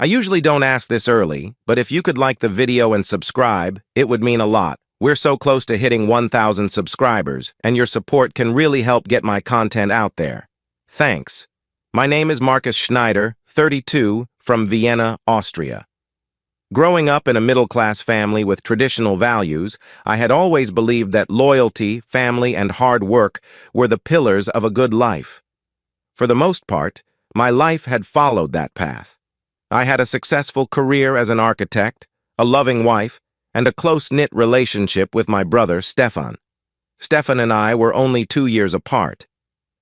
I usually don't ask this early, but if you could like the video and subscribe, it would mean a lot. We're so close to hitting 1,000 subscribers, and your support can really help get my content out there. Thanks. My name is Marcus Schneider, 32, from Vienna, Austria. Growing up in a middle-class family with traditional values, I had always believed that loyalty, family, and hard work were the pillars of a good life. For the most part, my life had followed that path. I had a successful career as an architect, a loving wife, and a close-knit relationship with my brother, Stefan. Stefan and I were only 2 years apart,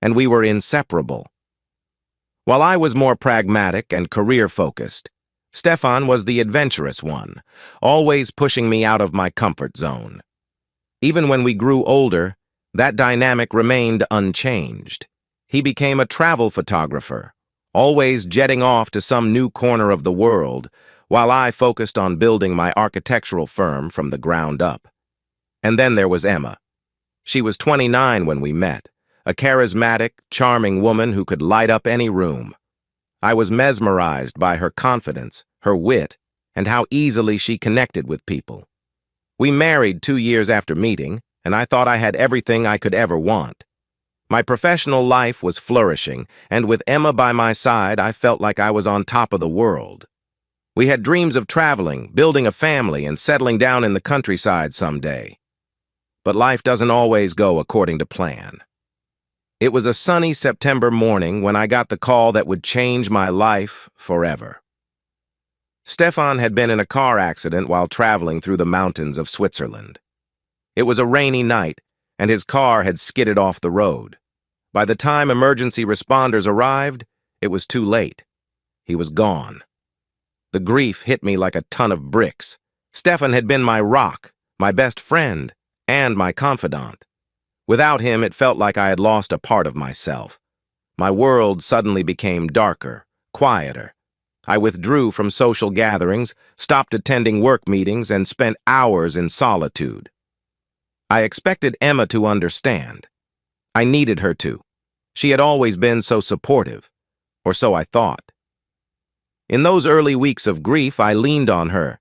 and we were inseparable. While I was more pragmatic and career-focused, Stefan was the adventurous one, always pushing me out of my comfort zone. Even when we grew older, that dynamic remained unchanged. He became a travel photographer, always jetting off to some new corner of the world, while I focused on building my architectural firm from the ground up. And then there was Emma. She was 29 when we met, a charismatic, charming woman who could light up any room. I was mesmerized by her confidence, her wit, and how easily she connected with people. We married 2 years after meeting, and I thought I had everything I could ever want. My professional life was flourishing, and with Emma by my side, I felt like I was on top of the world. We had dreams of traveling, building a family, and settling down in the countryside someday. But life doesn't always go according to plan. It was a sunny September morning when I got the call that would change my life forever. Stefan had been in a car accident while traveling through the mountains of Switzerland. It was a rainy night, and his car had skidded off the road. By the time emergency responders arrived, it was too late. He was gone. The grief hit me like a ton of bricks. Stefan had been my rock, my best friend, and my confidant. Without him, it felt like I had lost a part of myself. My world suddenly became darker, quieter. I withdrew from social gatherings, stopped attending work meetings, and spent hours in solitude. I expected Emma to understand. I needed her to. She had always been so supportive, or so I thought. In those early weeks of grief, I leaned on her,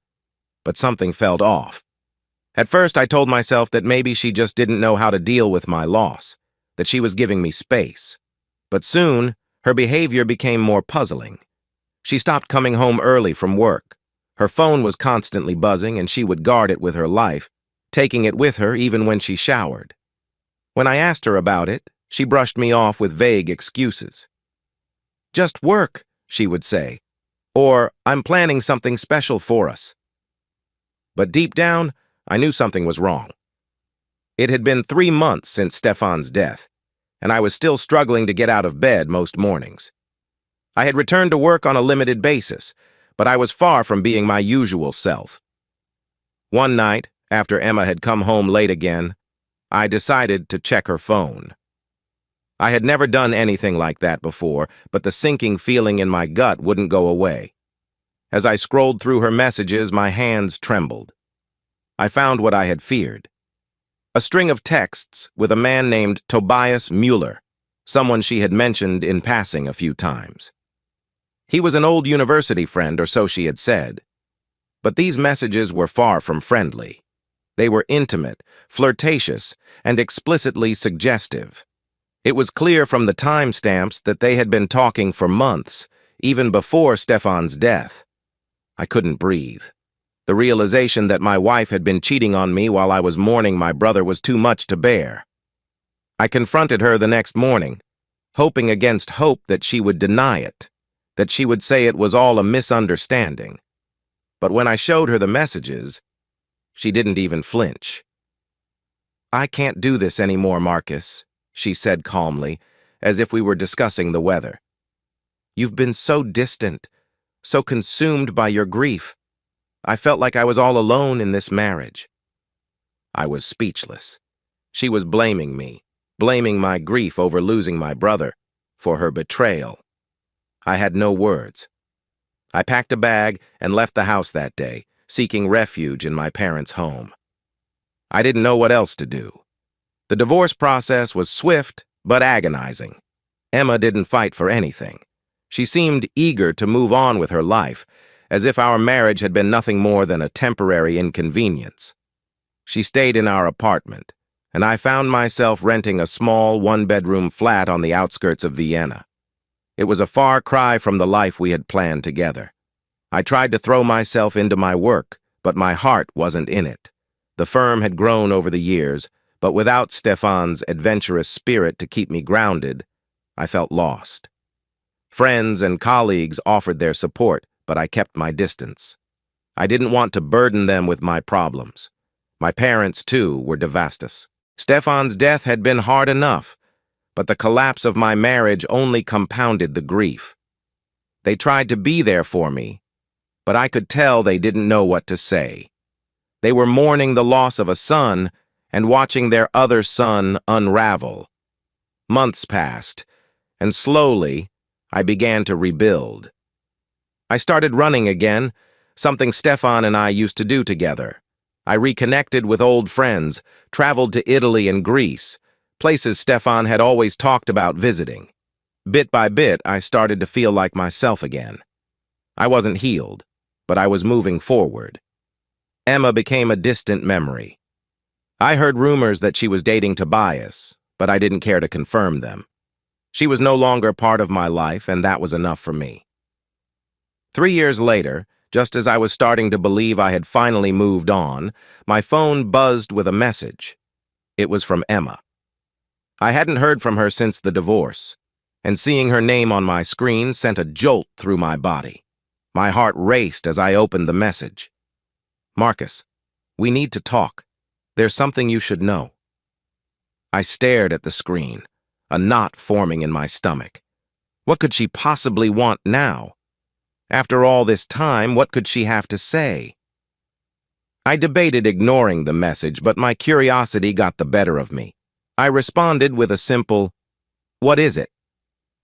but something felt off. At first, I told myself that maybe she just didn't know how to deal with my loss, that she was giving me space. But soon, her behavior became more puzzling. She stopped coming home early from work. Her phone was constantly buzzing, and she would guard it with her life, taking it with her even when she showered. When I asked her about it, she brushed me off with vague excuses. "Just work," she would say, or "I'm planning something special for us." But deep down, I knew something was wrong. It had been 3 months since Stefan's death, and I was still struggling to get out of bed most mornings. I had returned to work on a limited basis, but I was far from being my usual self. One night, after Emma had come home late again, I decided to check her phone. I had never done anything like that before, but the sinking feeling in my gut wouldn't go away. As I scrolled through her messages, my hands trembled. I found what I had feared. A string of texts with a man named Tobias Müller, someone she had mentioned in passing a few times. He was an old university friend, or so she had said. But these messages were far from friendly. They were intimate, flirtatious, and explicitly suggestive. It was clear from the timestamps that they had been talking for months, even before Stefan's death. I couldn't breathe. The realization that my wife had been cheating on me while I was mourning my brother was too much to bear. I confronted her the next morning, hoping against hope that she would deny it, that she would say it was all a misunderstanding. But when I showed her the messages, she didn't even flinch. "I can't do this anymore, Marcus," she said calmly, as if we were discussing the weather. "You've been so distant, so consumed by your grief. I felt like I was all alone in this marriage." I was speechless. She was blaming me, blaming my grief over losing my brother, for her betrayal. I had no words. I packed a bag and left the house that day, seeking refuge in my parents' home. I didn't know what else to do. The divorce process was swift but agonizing. Emma didn't fight for anything. She seemed eager to move on with her life, as if our marriage had been nothing more than a temporary inconvenience. She stayed in our apartment, and I found myself renting a small one-bedroom flat on the outskirts of Vienna. It was a far cry from the life we had planned together. I tried to throw myself into my work, but my heart wasn't in it. The firm had grown over the years, but without Stefan's adventurous spirit to keep me grounded, I felt lost. Friends and colleagues offered their support, but I kept my distance. I didn't want to burden them with my problems. My parents, too, were devastated. Stefan's death had been hard enough, but the collapse of my marriage only compounded the grief. They tried to be there for me, but I could tell they didn't know what to say. They were mourning the loss of a son and watching their other son unravel. Months passed, and slowly, I began to rebuild. I started running again, something Stefan and I used to do together. I reconnected with old friends, traveled to Italy and Greece, places Stefan had always talked about visiting. Bit by bit, I started to feel like myself again. I wasn't healed, but I was moving forward. Emma became a distant memory. I heard rumors that she was dating Tobias, but I didn't care to confirm them. She was no longer part of my life, and that was enough for me. 3 years later, just as I was starting to believe I had finally moved on, my phone buzzed with a message. It was from Emma. I hadn't heard from her since the divorce, and seeing her name on my screen sent a jolt through my body. My heart raced as I opened the message. "Marcus, we need to talk. There's something you should know." I stared at the screen, a knot forming in my stomach. What could she possibly want now? After all this time, what could she have to say? I debated ignoring the message, but my curiosity got the better of me. I responded with a simple, "What is it?"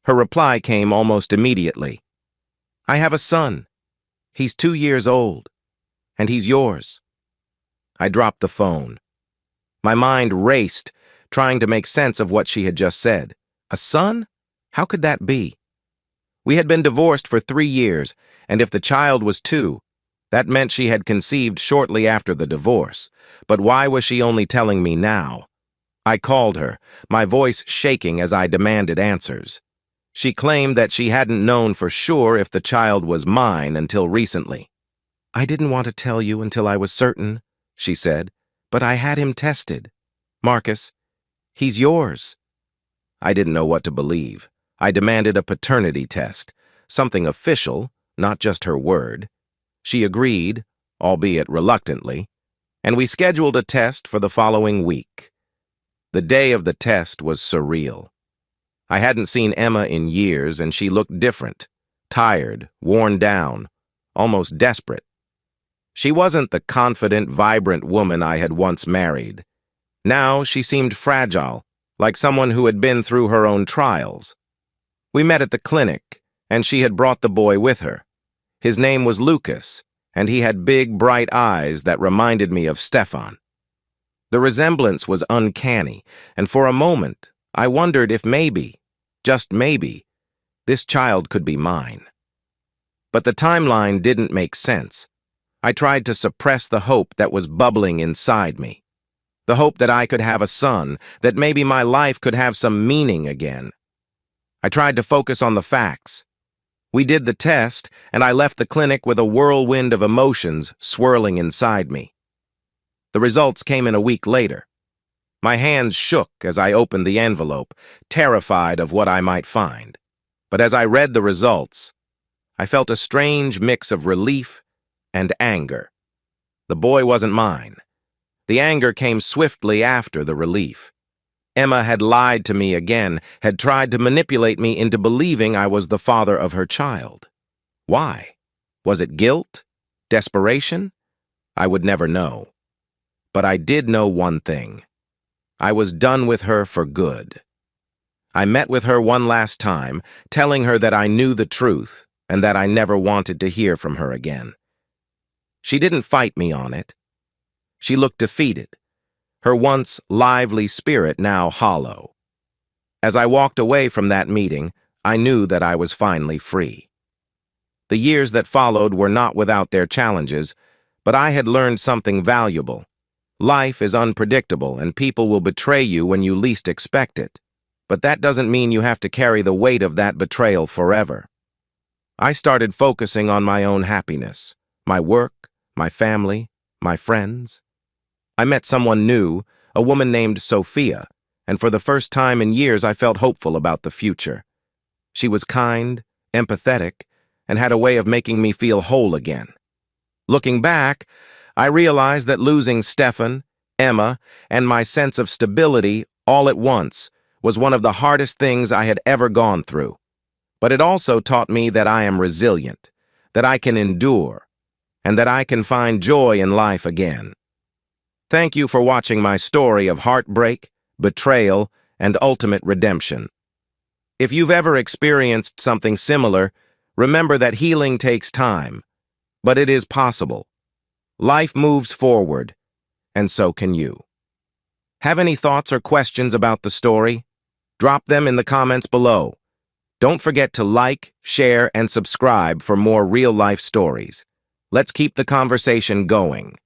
Her reply came almost immediately. "I have a son. He's 2 years old, and he's yours." I dropped the phone. My mind raced, trying to make sense of what she had just said. A son? How could that be? We had been divorced for 3 years, and if the child was 2, that meant she had conceived shortly after the divorce. But why was she only telling me now? I called her, my voice shaking as I demanded answers. She claimed that she hadn't known for sure if the child was mine until recently. "I didn't want to tell you until I was certain," she said, "but I had him tested. Marcus, he's yours." I didn't know what to believe. I demanded a paternity test, something official, not just her word. She agreed, albeit reluctantly, and we scheduled a test for the following week. The day of the test was surreal. I hadn't seen Emma in years, and she looked different, tired, worn down, almost desperate. She wasn't the confident, vibrant woman I had once married. Now she seemed fragile, like someone who had been through her own trials. We met at the clinic, and she had brought the boy with her. His name was Lucas, and he had big, bright eyes that reminded me of Stefan. The resemblance was uncanny, and for a moment, I wondered if maybe, just maybe, this child could be mine. But the timeline didn't make sense. I tried to suppress the hope that was bubbling inside me. The hope that I could have a son, that maybe my life could have some meaning again. I tried to focus on the facts. We did the test, and I left the clinic with a whirlwind of emotions swirling inside me. The results came in a week later. My hands shook as I opened the envelope, terrified of what I might find. But as I read the results, I felt a strange mix of relief and anger. The boy wasn't mine. The anger came swiftly after the relief. Emma had lied to me again, had tried to manipulate me into believing I was the father of her child. Why? Was it guilt? Desperation? I would never know. But I did know one thing. I was done with her for good. I met with her one last time, telling her that I knew the truth and that I never wanted to hear from her again. She didn't fight me on it. She looked defeated, her once lively spirit now hollow. As I walked away from that meeting, I knew that I was finally free. The years that followed were not without their challenges, but I had learned something valuable. Life is unpredictable, and people will betray you when you least expect it. But that doesn't mean you have to carry the weight of that betrayal forever. I started focusing on my own happiness, my work, my family, my friends. I met someone new, a woman named Sophia, and for the first time in years I felt hopeful about the future. She was kind, empathetic, and had a way of making me feel whole again. Looking back, I realized that losing Stefan, Emma, and my sense of stability all at once was one of the hardest things I had ever gone through. But it also taught me that I am resilient, that I can endure, and that I can find joy in life again. Thank you for watching my story of heartbreak, betrayal, and ultimate redemption. If you've ever experienced something similar, remember that healing takes time, but it is possible. Life moves forward, and so can you. Have any thoughts or questions about the story? Drop them in the comments below. Don't forget to like, share, and subscribe for more real-life stories. Let's keep the conversation going.